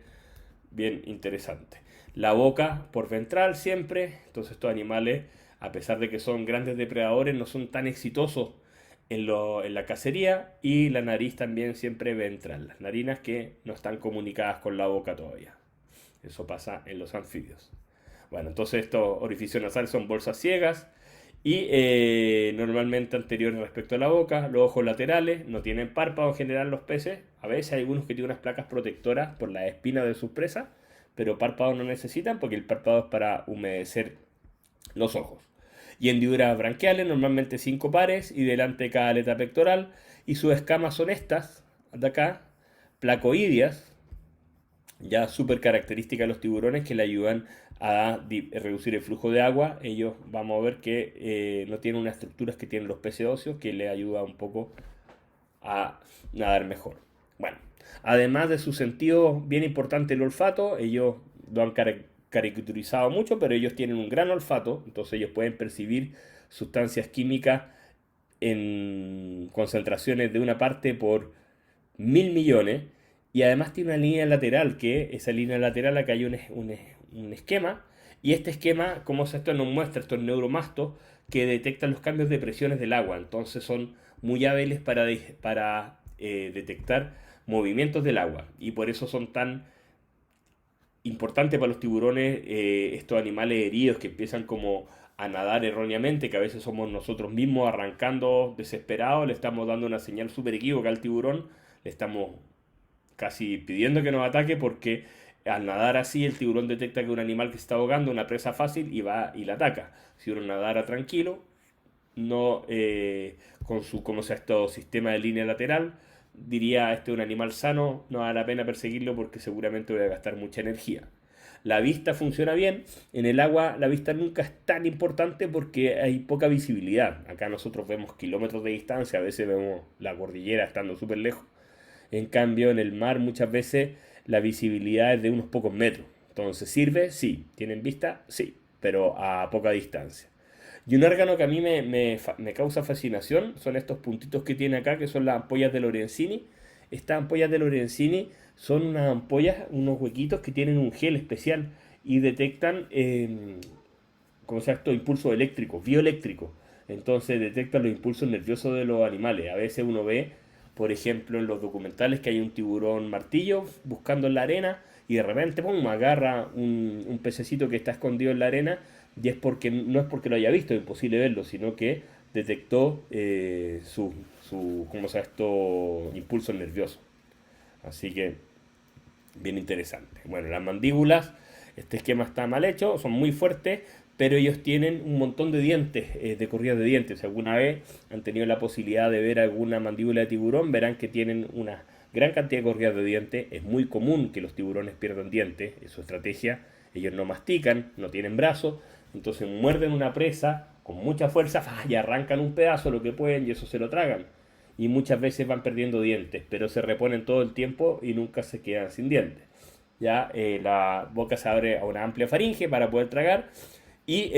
bien interesante. La boca por ventral siempre, entonces estos animales, a pesar de que son grandes depredadores, no son tan exitosos en la cacería, y la nariz también siempre ventral, las narinas que no están comunicadas con la boca todavía. Eso pasa en los anfibios. Bueno, entonces estos orificios nasales son bolsas ciegas y normalmente anteriores respecto a la boca. Los ojos laterales no tienen párpado en general los peces. A veces hay algunos que tienen unas placas protectoras por la espina de sus presas, pero párpados no necesitan porque el párpado es para humedecer los ojos. Y hendiduras branquiales, normalmente 5 pares y delante de cada aleta pectoral. Y sus escamas son estas, de acá, placoideas, ya súper característica de los tiburones, que le ayudan a reducir el flujo de agua. Ellos vamos a ver que no tienen unas estructuras que tienen los peces óseos, que le ayuda un poco a nadar mejor. Bueno, además de su sentido bien importante el olfato, ellos lo han caricaturizado mucho, pero ellos tienen un gran olfato, entonces ellos pueden percibir sustancias químicas en concentraciones de una parte por 1000 millones, y además tiene una línea lateral, que esa línea lateral acá hay un esquema, y este esquema, como esto nos muestra, estos neuromastos que detectan los cambios de presiones del agua, entonces son muy hábiles para detectar movimientos del agua, y por eso son tan importantes para los tiburones estos animales heridos que empiezan como a nadar erróneamente, que a veces somos nosotros mismos arrancando desesperados, le estamos dando una señal súper equívoca al tiburón, le estamos casi pidiendo que nos ataque, porque al nadar así el tiburón detecta que un animal que se está ahogando, una presa fácil, y va y la ataca. Si uno nadara tranquilo, no con su, como sea, esto, sistema de línea lateral, diría: este es un animal sano, no vale la pena perseguirlo porque seguramente voy a gastar mucha energía. La vista funciona bien. En el agua la vista nunca es tan importante porque hay poca visibilidad. Acá nosotros vemos kilómetros de distancia, a veces vemos la cordillera estando súper lejos. En cambio, en el mar muchas veces la visibilidad es de unos pocos metros. Entonces, ¿sirve? Sí. ¿Tienen vista? Sí, pero a poca distancia. Y un órgano que a mí me causa fascinación son estos puntitos que tiene acá, que son las ampollas de Lorenzini. Estas ampollas de Lorenzini son unas ampollas, unos huequitos que tienen un gel especial y detectan, ¿cómo se llama esto? Impulsos eléctricos, bioeléctricos. Entonces detectan los impulsos nerviosos de los animales. A veces uno ve, por ejemplo, en los documentales, que hay un tiburón martillo buscando en la arena y de repente, pum, agarra un pececito que está escondido en la arena, y es porque no es porque lo haya visto, es imposible verlo, sino que detectó ¿cómo se llama esto? Impulsos nerviosos. Así que, bien interesante. Bueno, las mandíbulas, este esquema está mal hecho, son muy fuertes, pero ellos tienen un montón de dientes, de corridas de dientes. Si alguna vez han tenido la posibilidad de ver alguna mandíbula de tiburón, verán que tienen una gran cantidad de corridas de dientes. Es muy común que los tiburones pierdan dientes, es su estrategia. Ellos no mastican, no tienen brazos, entonces muerden una presa con mucha fuerza y arrancan un pedazo lo que pueden y eso se lo tragan. y muchas veces van perdiendo dientes, pero se reponen todo el tiempo y nunca se quedan sin dientes. Ya la boca se abre a una amplia faringe para poder tragar y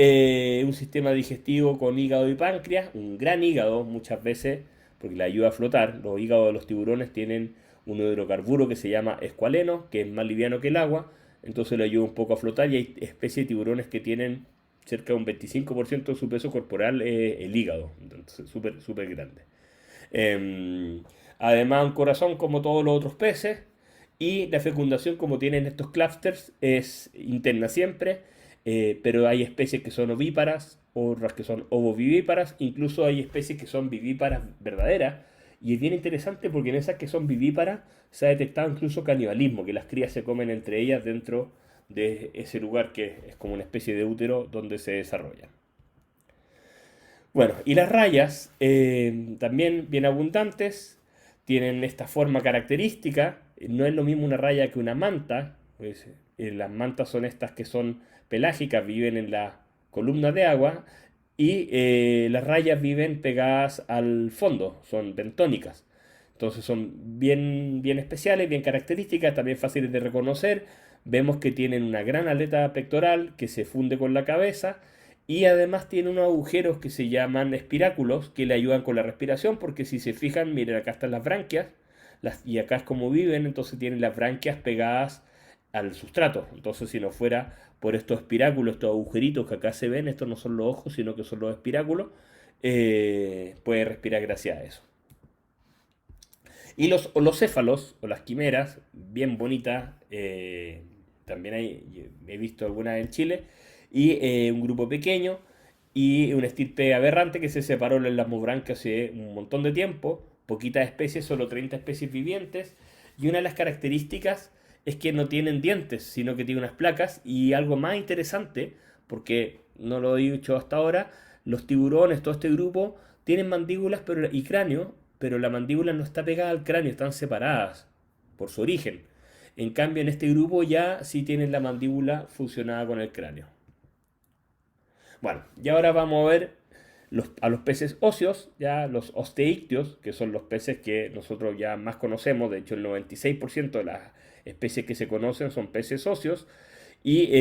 un sistema digestivo con hígado y páncreas, un gran hígado muchas veces, porque le ayuda a flotar. Los hígados de los tiburones tienen un hidrocarburo que se llama escualeno, que es más liviano que el agua, entonces le ayuda un poco a flotar y hay especies de tiburones que tienen cerca de un 25% de su peso corporal el hígado, entonces súper súper grande. Eh, Además, un corazón como todos los otros peces y la fecundación como tienen estos clústers es interna siempre, pero hay especies que son ovíparas, otras que son ovovivíparas, incluso hay especies que son vivíparas verdaderas. Y es bien interesante porque en esas que son vivíparas se ha detectado incluso canibalismo, que las crías se comen entre ellas dentro de ese lugar que es como una especie de útero donde se desarrollan. Bueno, y las rayas, también bien abundantes, tienen esta forma característica. No es lo mismo una raya que una manta. Pues, las mantas son estas que son pelágicas, viven en las columnas de agua, y las rayas viven pegadas al fondo, son bentónicas. Entonces son bien, bien especiales, bien características, también fáciles de reconocer. Vemos que tienen una gran aleta pectoral que se funde con la cabeza y además tiene unos agujeros que se llaman espiráculos que le ayudan con la respiración, porque si se fijan, miren, acá están las branquias, y acá es como viven, entonces tienen las branquias pegadas al sustrato. Entonces, si no fuera por estos espiráculos, estos agujeritos que acá se ven, estos no son los ojos, sino que son los espiráculos, puede respirar gracias a eso. Y los céfalos, o las quimeras, bien bonitas, también he visto algunas en Chile, y un grupo pequeño, y una estirpe aberrante que se separó en las musbranquias hace un montón de tiempo, poquitas especies, solo 30 especies vivientes, y una de las características es que no tienen dientes, sino que tienen unas placas, y algo más interesante, porque no lo he dicho hasta ahora, los tiburones, todo este grupo, tienen mandíbulas y cráneo, pero la mandíbula no está pegada al cráneo, están separadas por su origen. En cambio, en este grupo ya sí tienen la mandíbula fusionada con el cráneo. Bueno, y ahora vamos a ver a los peces óseos, ya los osteícteos, que son los peces que nosotros ya más conocemos. De hecho, el 96% de las especies que se conocen son peces óseos. Y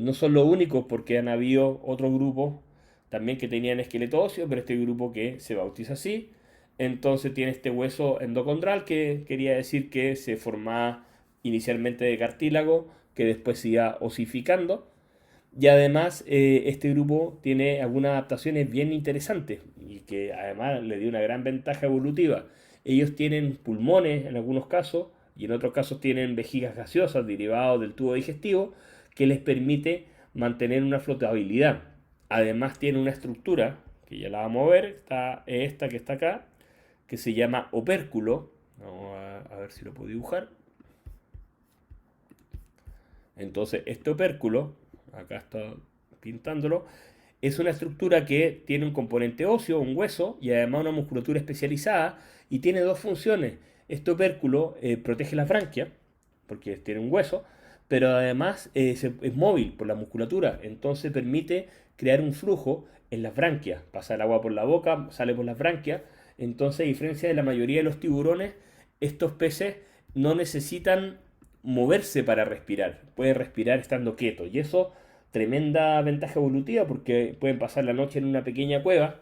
no son los únicos, porque han habido otros grupos también que tenían esqueleto óseo, pero este grupo que se bautiza así, entonces tiene este hueso endocondral que quería decir que se formaba inicialmente de cartílago, que después se iba osificando. Y además este grupo tiene algunas adaptaciones bien interesantes y que además le dio una gran ventaja evolutiva. Ellos tienen pulmones en algunos casos y en otros casos tienen vejigas gaseosas derivadas del tubo digestivo que les permite mantener una flotabilidad. Además tiene una estructura, que ya la vamos a ver, está esta que está acá, que se llama opérculo. Vamos a ver si lo puedo dibujar. Entonces este opérculo, acá está pintándolo, es una estructura que tiene un componente óseo, un hueso, y además una musculatura especializada, y tiene dos funciones. Este opérculo protege las branquias, porque tiene un hueso, pero además es móvil por la musculatura, entonces permite crear un flujo en las branquias. Pasa el agua por la boca, sale por las branquias, entonces a diferencia de la mayoría de los tiburones, estos peces no necesitan moverse para respirar, pueden respirar estando quietos, y eso tremenda ventaja evolutiva porque pueden pasar la noche en una pequeña cueva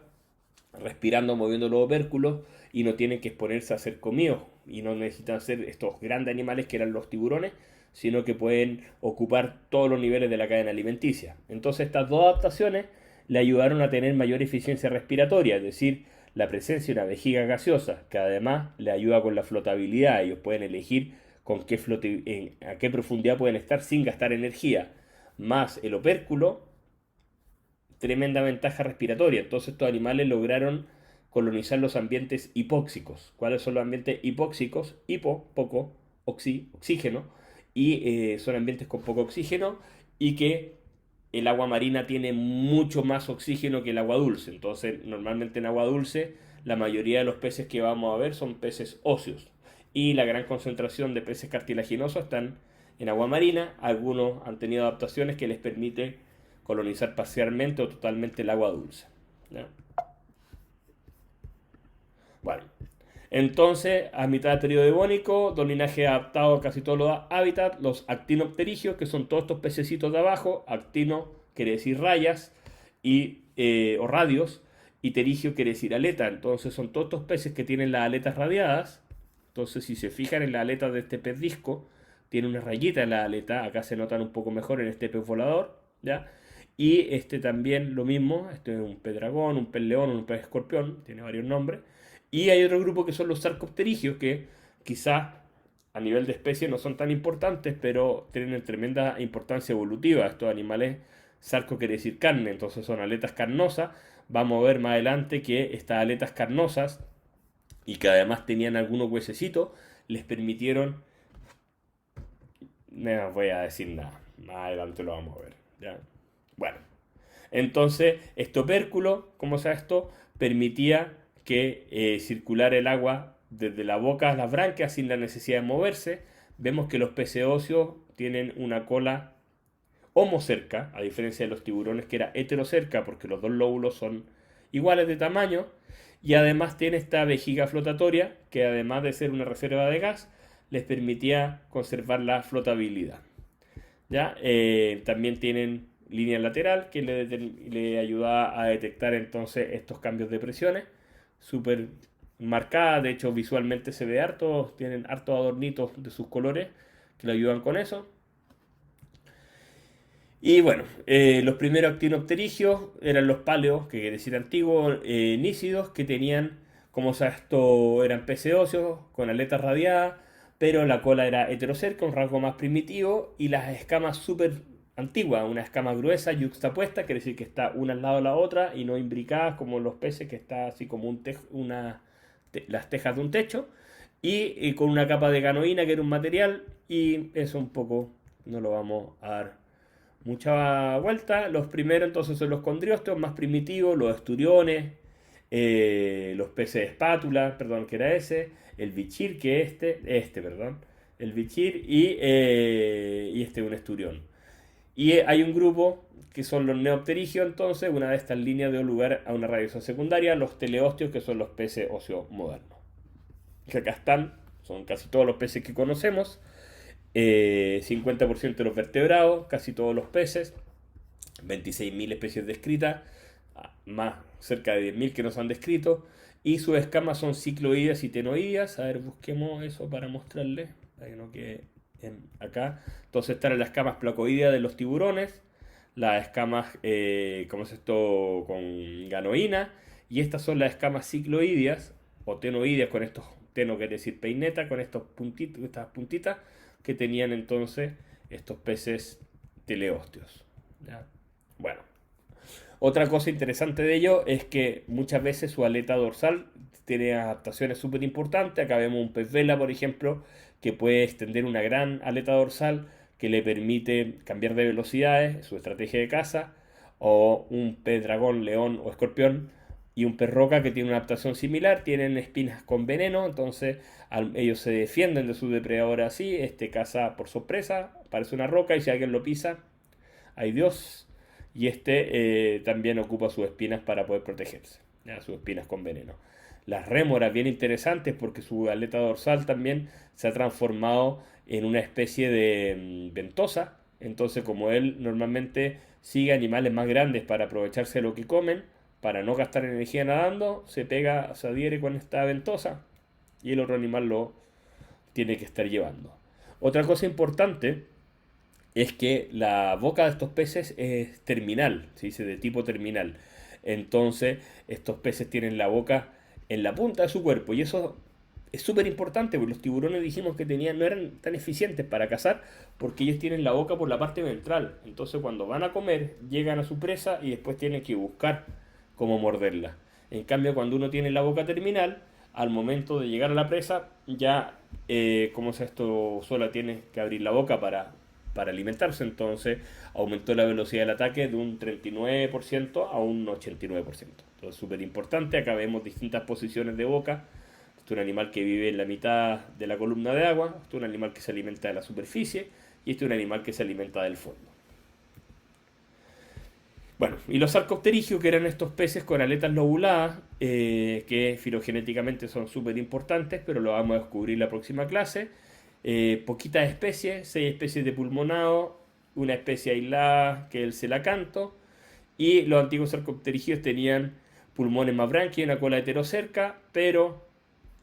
respirando, moviendo los opérculos y no tienen que exponerse a ser comidos y no necesitan ser estos grandes animales que eran los tiburones, sino que pueden ocupar todos los niveles de la cadena alimenticia. Entonces estas dos adaptaciones le ayudaron a tener mayor eficiencia respiratoria, es decir, la presencia de una vejiga gaseosa que además le ayuda con la flotabilidad. Ellos pueden elegir con qué a qué profundidad pueden estar sin gastar energía, más el opérculo, tremenda ventaja respiratoria. Entonces estos animales lograron colonizar los ambientes hipóxicos. ¿Cuáles son los ambientes hipóxicos? Hipo, poco, oxígeno, y son ambientes con poco oxígeno y que el agua marina tiene mucho más oxígeno que el agua dulce. Entonces, normalmente en agua dulce, la mayoría de los peces que vamos a ver son peces óseos. Y la gran concentración de peces cartilaginosos están en agua marina. Algunos han tenido adaptaciones que les permite colonizar parcialmente o totalmente el agua dulce, ¿no? Bueno, Entonces, a mitad del periodo devónico, dos linajes adaptados a casi todos los hábitats, los actinopterigios, que son todos estos pececitos de abajo, actino quiere decir rayas o radios, y terigio quiere decir aleta. Entonces son todos estos peces que tienen las aletas radiadas. Entonces, si se fijan en la aleta de este pez disco, tiene una rayita en la aleta, acá se notan un poco mejor en este pez volador, ¿ya? Y este también lo mismo, este es un pez dragón, un pez león, un pez escorpión, tiene varios nombres. Y hay otro grupo que son los sarcopterigios, que quizás a nivel de especie no son tan importantes, pero tienen tremenda importancia evolutiva. Estos animales, sarco quiere decir carne, entonces son aletas carnosas. Vamos a ver más adelante que estas aletas carnosas, y que además tenían algunos huesecitos, les permitieron... No voy a decir nada, más adelante lo vamos a ver, ¿ya? Bueno, entonces, este opérculo, como sea esto, permitía que circulara el agua desde la boca a las branquias sin la necesidad de moverse. Vemos que los peces óseos tienen una cola homocerca, a diferencia de los tiburones que era heterocerca, porque los dos lóbulos son iguales de tamaño, y además tiene esta vejiga flotatoria, que además de ser una reserva de gas, les permitía conservar la flotabilidad. ¿Ya? También tienen línea lateral que le ayuda a detectar entonces estos cambios de presiones, súper marcada, de hecho visualmente se ve harto, tienen hartos adornitos de sus colores que le ayudan con eso. Y bueno, los primeros actinopterigios eran los paleos, que quiere decir antiguos, nícidos, que tenían, como sea, esto eran peces óseos con aletas radiadas, pero la cola era heterocerca, un rasgo más primitivo, y las escamas súper antiguas, una escama gruesa yuxtapuesta, quiere decir que está una al lado de la otra y no imbricadas como los peces, que está así como las tejas de un techo, y con una capa de ganoína, que era un material, y eso un poco no lo vamos a dar mucha vuelta. Los primeros entonces son los condriósteos más primitivos, los esturiones, los peces de espátula, perdón, que era ese, el bichir, que perdón, el bichir y este un esturión. Y hay un grupo que son los neopterigios, entonces, una de estas líneas dio lugar a una radiación secundaria, los teleosteos, que son los peces óseos modernos. Que acá están, son casi todos los peces que conocemos. 50% de los vertebrados, casi todos los peces, 26.000 especies descritas, más cerca de 10.000 que nos han descrito, y sus escamas son cicloídeas y tenoídeas. A ver, busquemos eso para mostrarles, para que no quede acá. Entonces están las escamas placoídeas de los tiburones, las escamas, ¿cómo es esto? Con ganoína, y estas son las escamas cicloídeas o tenoídeas, con estos, teno quiere decir peineta, con estos puntitos, estas puntitas, que tenían entonces estos peces teleósteos. ¿Ya? Bueno, otra cosa interesante de ello es que muchas veces su aleta dorsal tiene adaptaciones súper importantes. Acá vemos un pez vela, por ejemplo, que puede extender una gran aleta dorsal que le permite cambiar de velocidades, su estrategia de caza, o un pez dragón, león o escorpión, y un pez roca que tiene una adaptación similar, tienen espinas con veneno, entonces ellos se defienden de su depredador así, este caza por sorpresa, parece una roca y si alguien lo pisa, hay Dios, y este también ocupa sus espinas para poder protegerse, ¿ya? Sus espinas con veneno. Las rémoras, bien interesantes porque su aleta dorsal también se ha transformado en una especie de ventosa, entonces como él normalmente sigue animales más grandes para aprovecharse de lo que comen, para no gastar energía nadando, se pega, se adhiere con esta ventosa y el otro animal lo tiene que estar llevando. Otra cosa importante es que la boca de estos peces es terminal, se dice de tipo terminal. Entonces, estos peces tienen la boca en la punta de su cuerpo y eso es súper importante porque los tiburones dijimos que no eran tan eficientes para cazar porque ellos tienen la boca por la parte ventral. Entonces, cuando van a comer, llegan a su presa y después tienen que buscar cómo morderla. En cambio, cuando uno tiene la boca terminal, al momento de llegar a la presa, ya, como se esto, sola tiene que abrir la boca para alimentarse, entonces aumentó la velocidad del ataque de un 39% a un 89%. Entonces, súper importante, acá vemos distintas posiciones de boca. Este es un animal que vive en la mitad de la columna de agua, este es un animal que se alimenta de la superficie y este es un animal que se alimenta del fondo. Bueno, y los sarcopterigios, que eran estos peces con aletas lobuladas, que filogenéticamente son súper importantes, pero lo vamos a descubrir en la próxima clase. Poquitas especies, 6 especies de pulmonado, una especie aislada que es el celacanto, y los antiguos sarcopterigios tenían pulmones más branquios y una cola heterocerca, pero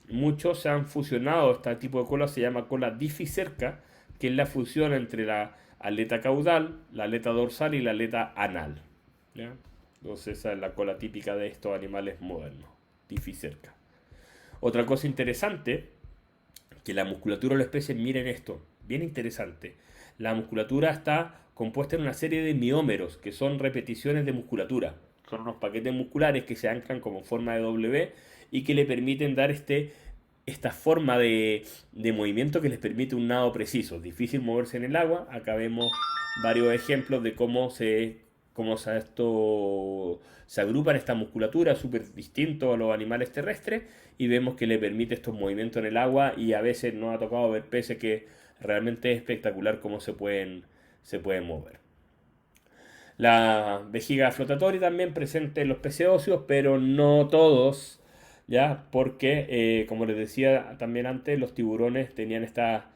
muchos se han fusionado. Este tipo de cola se llama cola dificerca, que es la fusión entre la aleta caudal, la aleta dorsal y la aleta anal. ¿Ya? Entonces esa es la cola típica de estos animales modernos, dificerca. Otra cosa interesante, que la musculatura de la especie, miren esto, bien interesante. La musculatura está compuesta en una serie de miómeros, que son repeticiones de musculatura. Son unos paquetes musculares que se anclan como en forma de W y que le permiten dar esta forma de movimiento que les permite un nado preciso. Difícil moverse en el agua. Acá vemos varios ejemplos de esto se agrupan esta musculatura, súper distinto a los animales terrestres, y vemos que le permite estos movimientos en el agua, y a veces nos ha tocado ver peces que realmente es espectacular cómo se pueden mover. La vejiga flotatoria también presente en los peces óseos, pero no todos, ¿ya? Porque, como les decía también antes, los tiburones tenían esta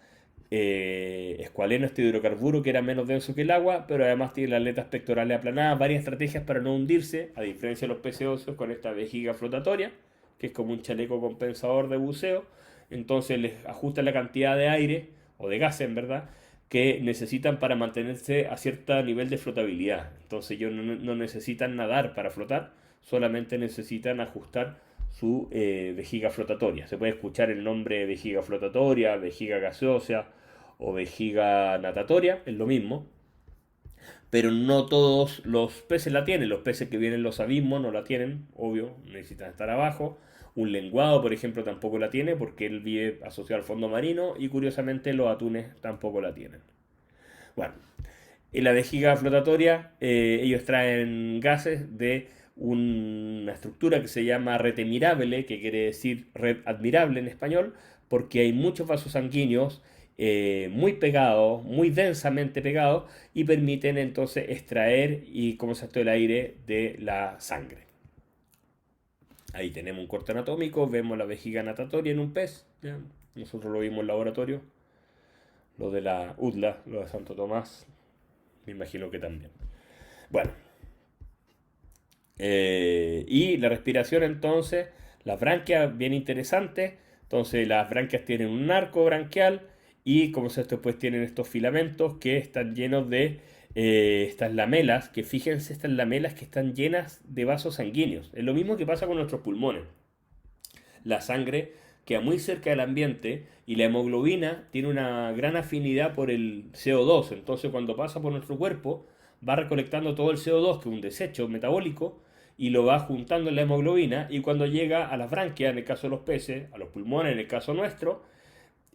escualeno, este hidrocarburo que era menos denso que el agua, pero además tiene las aletas pectorales aplanadas, varias estrategias para no hundirse, a diferencia de los peces óseos con esta vejiga flotatoria, que es como un chaleco compensador de buceo. Entonces les ajusta la cantidad de aire, o de gas en verdad, que necesitan para mantenerse a cierto nivel de flotabilidad. Entonces ellos no necesitan nadar para flotar, solamente necesitan ajustar su vejiga flotatoria. Se puede escuchar el nombre vejiga flotatoria, vejiga gaseosa o vejiga natatoria, es lo mismo, pero no todos los peces la tienen. Los peces que viven en los abismos no la tienen, obvio, necesitan estar abajo. Un lenguado, por ejemplo, tampoco la tiene porque él vive asociado al fondo marino, y curiosamente los atunes tampoco la tienen. Bueno, en la vejiga flotatoria ellos traen gases de una estructura que se llama red mirabile, que quiere decir red admirable en español, porque hay muchos vasos sanguíneos muy pegados, muy densamente pegados, y permiten entonces extraer y cómo se el aire de la sangre. Ahí tenemos un corte anatómico, vemos la vejiga natatoria en un pez, ¿ya? Nosotros lo vimos en el laboratorio, lo de la UDLA, lo de Santo Tomás, me imagino que también. Bueno, y la respiración entonces, las branquias, bien interesantes. Entonces las branquias tienen un arco branquial, y como se después tienen estos filamentos que están llenos de estas lamelas, que fíjense, estas lamelas que están llenas de vasos sanguíneos. Es lo mismo que pasa con nuestros pulmones. La sangre queda muy cerca del ambiente, y la hemoglobina tiene una gran afinidad por el CO2. Entonces cuando pasa por nuestro cuerpo va recolectando todo el CO2, que es un desecho metabólico, y lo va juntando en la hemoglobina, y cuando llega a las branquias, en el caso de los peces, a los pulmones, en el caso nuestro,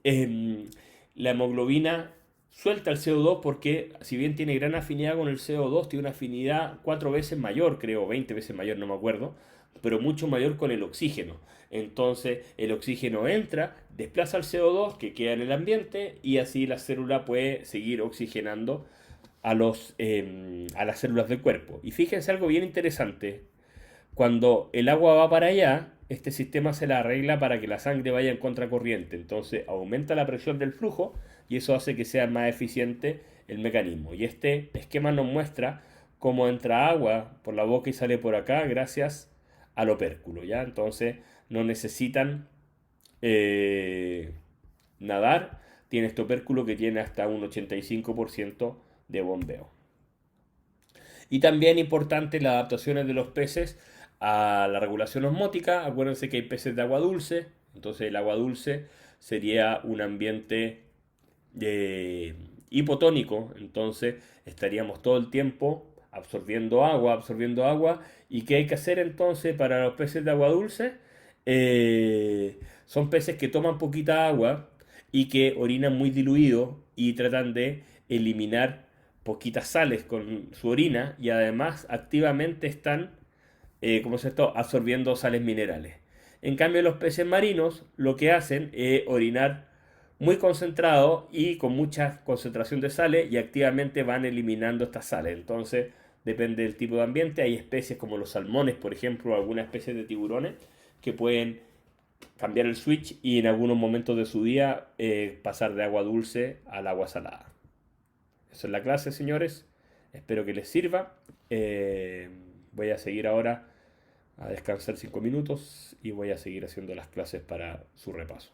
eh, la hemoglobina suelta el CO2, porque si bien tiene gran afinidad con el CO2, tiene una afinidad 4 veces mayor, creo, 20 veces mayor, no me acuerdo, pero mucho mayor con el oxígeno. Entonces el oxígeno entra, desplaza el CO2 que queda en el ambiente, y así la célula puede seguir oxigenando a las células del cuerpo. Y fíjense algo bien interesante. Cuando el agua va para allá, este sistema se la arregla para que la sangre vaya en contracorriente. Entonces aumenta la presión del flujo, y eso hace que sea más eficiente el mecanismo. Y este esquema nos muestra cómo entra agua por la boca y sale por acá gracias al opérculo, ¿ya? Entonces no necesitan nadar. Tiene este opérculo que tiene hasta un 85% de bombeo. Y también importante las adaptaciones de los peces a la regulación osmótica. Acuérdense que hay peces de agua dulce, entonces el agua dulce sería un ambiente hipotónico, entonces estaríamos todo el tiempo absorbiendo agua. ¿Y qué hay que hacer entonces para los peces de agua dulce? Son peces que toman poquita agua y que orinan muy diluido, y tratan de eliminar poquitas sales con su orina, y además activamente están, ¿cómo se esto?, absorbiendo sales minerales. En cambio, los peces marinos lo que hacen es orinar muy concentrado y con mucha concentración de sales, y activamente van eliminando estas sales. Entonces depende del tipo de ambiente. Hay especies como los salmones, por ejemplo, o algunas especies de tiburones que pueden cambiar el switch y en algunos momentos de su día pasar de agua dulce al agua salada. Eso es la clase, señores. Espero que les sirva. Voy a seguir ahora a descansar 5 minutos y voy a seguir haciendo las clases para su repaso.